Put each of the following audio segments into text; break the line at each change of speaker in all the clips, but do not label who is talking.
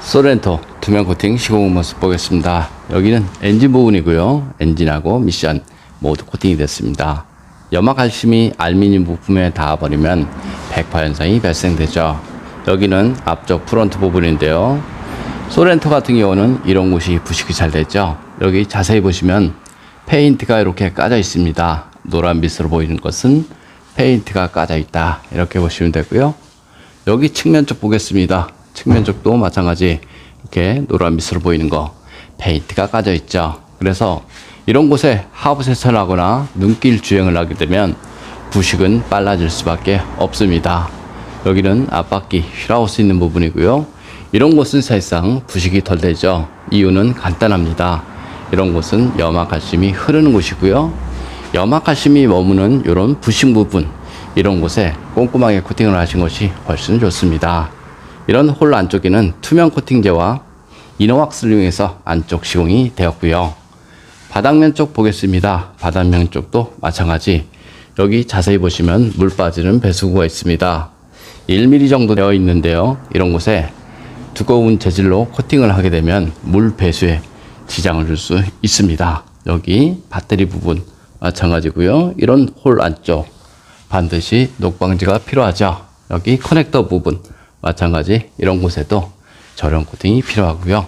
소렌토 투명 코팅 시공 모습 보겠습니다. 여기는 엔진 부분이고요. 엔진하고 미션 모두 코팅이 됐습니다. 염화칼슘이 알루미늄 부품에 닿아버리면 백화 현상이 발생되죠. 여기는 앞쪽 프론트 부분인데요. 소렌토 같은 경우는 이런 곳이 부식이 잘 됐죠. 여기 자세히 보시면 페인트가 이렇게 까져 있습니다. 노란빛으로 보이는 것은 페인트가 까져 있다, 이렇게 보시면 되고요. 여기 측면 쪽 보겠습니다. 측면 쪽도 마찬가지 이렇게 노란빛으로 보이는 거 페인트가 까져 있죠. 그래서 이런 곳에 하부 세차를 하거나 눈길 주행을 하게 되면 부식은 빨라질 수밖에 없습니다. 여기는 앞바퀴 휠하우스 있는 부분이고요. 이런 곳은 사실상 부식이 덜 되죠. 이유는 간단합니다. 이런 곳은 염화칼슘이 흐르는 곳이고요. 염화칼슘이 머무는 이런 부식 부분, 이런 곳에 꼼꼼하게 코팅을 하신 것이 훨씬 좋습니다. 이런 홀 안쪽에는 투명 코팅제와 이너왁스를 이용해서 안쪽 시공이 되었고요. 바닥면 쪽 보겠습니다. 바닥면 쪽도 마찬가지. 여기 자세히 보시면 물 빠지는 배수구가 있습니다. 1mm 정도 되어 있는데요. 이런 곳에 두꺼운 재질로 코팅을 하게 되면 물 배수에 지장을 줄 수 있습니다. 여기 배터리 부분 마찬가지고요. 이런 홀 안쪽 반드시 녹방지가 필요하죠. 여기 커넥터 부분 마찬가지, 이런 곳에도 저렴 코팅이 필요하고요.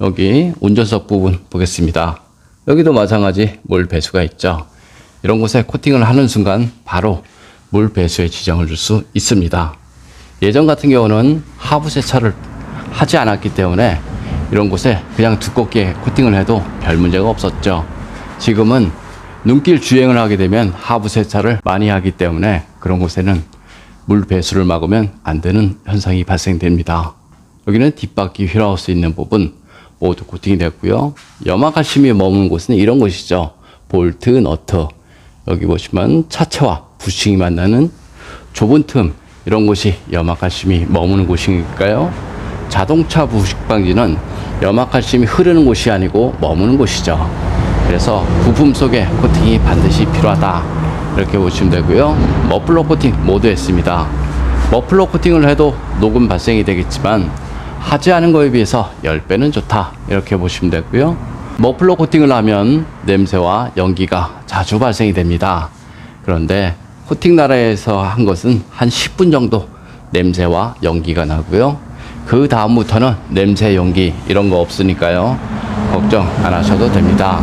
여기 운전석 부분 보겠습니다. 여기도 마찬가지 물 배수가 있죠. 이런 곳에 코팅을 하는 순간 바로 물 배수에 지장을 줄 수 있습니다. 예전 같은 경우는 하부 세차를 하지 않았기 때문에 이런 곳에 그냥 두껍게 코팅을 해도 별 문제가 없었죠. 지금은 눈길 주행을 하게 되면 하부 세차를 많이 하기 때문에 그런 곳에는 물 배수를 막으면 안 되는 현상이 발생됩니다. 여기는 뒷바퀴 휠하우스 있는 부분 모두 코팅이 됐고요. 염화칼슘이 머무는 곳은 이런 곳이죠. 볼트, 너트. 여기 보시면 차체와 부싱이 만나는 좁은 틈, 이런 곳이 염화칼슘이 머무는 곳이니까요. 자동차 부식 방지는 염화칼슘이 흐르는 곳이 아니고 머무는 곳이죠. 그래서 부품 속에 코팅이 반드시 필요하다, 이렇게 보시면 되고요. 머플러 코팅 모두 했습니다. 머플러 코팅을 해도 녹음 발생이 되겠지만 하지 않은 거에 비해서 10배는 좋다, 이렇게 보시면 되고요. 머플러 코팅을 하면 냄새와 연기가 자주 발생이 됩니다. 그런데 코팅 나라에서 한 것은 한 10분 정도 냄새와 연기가 나고요. 그 다음부터는 냄새, 연기 이런 거 없으니까요. 걱정 안 하셔도 됩니다.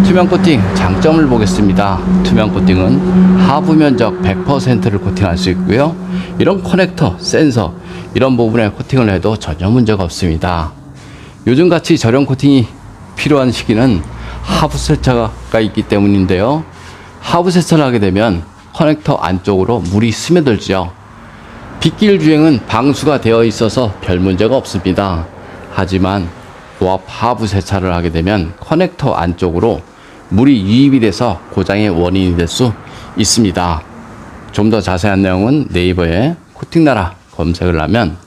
투명 코팅 장점을 보겠습니다. 투명 코팅은 하부 면적 100%를 코팅할 수 있고요. 이런 커넥터, 센서 이런 부분에 코팅을 해도 전혀 문제가 없습니다. 요즘같이 저렴 코팅이 필요한 시기는 하부 세차가 있기 때문인데요. 하부 세차를 하게 되면 커넥터 안쪽으로 물이 스며들죠. 빗길 주행은 방수가 되어 있어서 별 문제가 없습니다. 하지만 고압 하부 세차를 하게 되면 커넥터 안쪽으로 물이 유입이 돼서 고장의 원인이 될 수 있습니다. 좀 더 자세한 내용은 네이버에 코팅나라 검색을 하면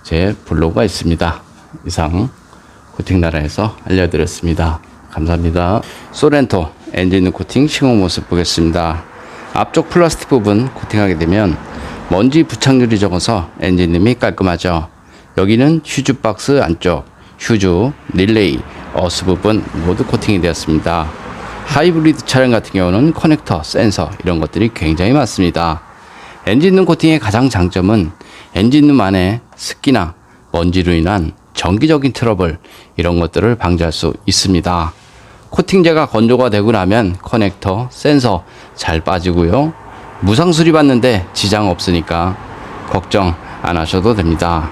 제 블로그가 있습니다. 이상 코팅나라에서 알려드렸습니다. 감사합니다. 소렌토 엔진 코팅 시공 모습 보겠습니다. 앞쪽 플라스틱 부분 코팅하게 되면 먼지 부착률이 적어서 엔진음이 깔끔하죠. 여기는 휴즈 박스 안쪽, 휴즈, 릴레이, 어스 부분 모두 코팅이 되었습니다. 하이브리드 차량 같은 경우는 커넥터, 센서 이런 것들이 굉장히 많습니다. 엔진룸 코팅의 가장 장점은 엔진룸 안에 습기나 먼지로 인한 정기적인 트러블 이런 것들을 방지할 수 있습니다. 코팅제가 건조가 되고 나면 커넥터, 센서 잘 빠지고요. 무상 수리받는데 지장 없으니까 걱정 안 하셔도 됩니다.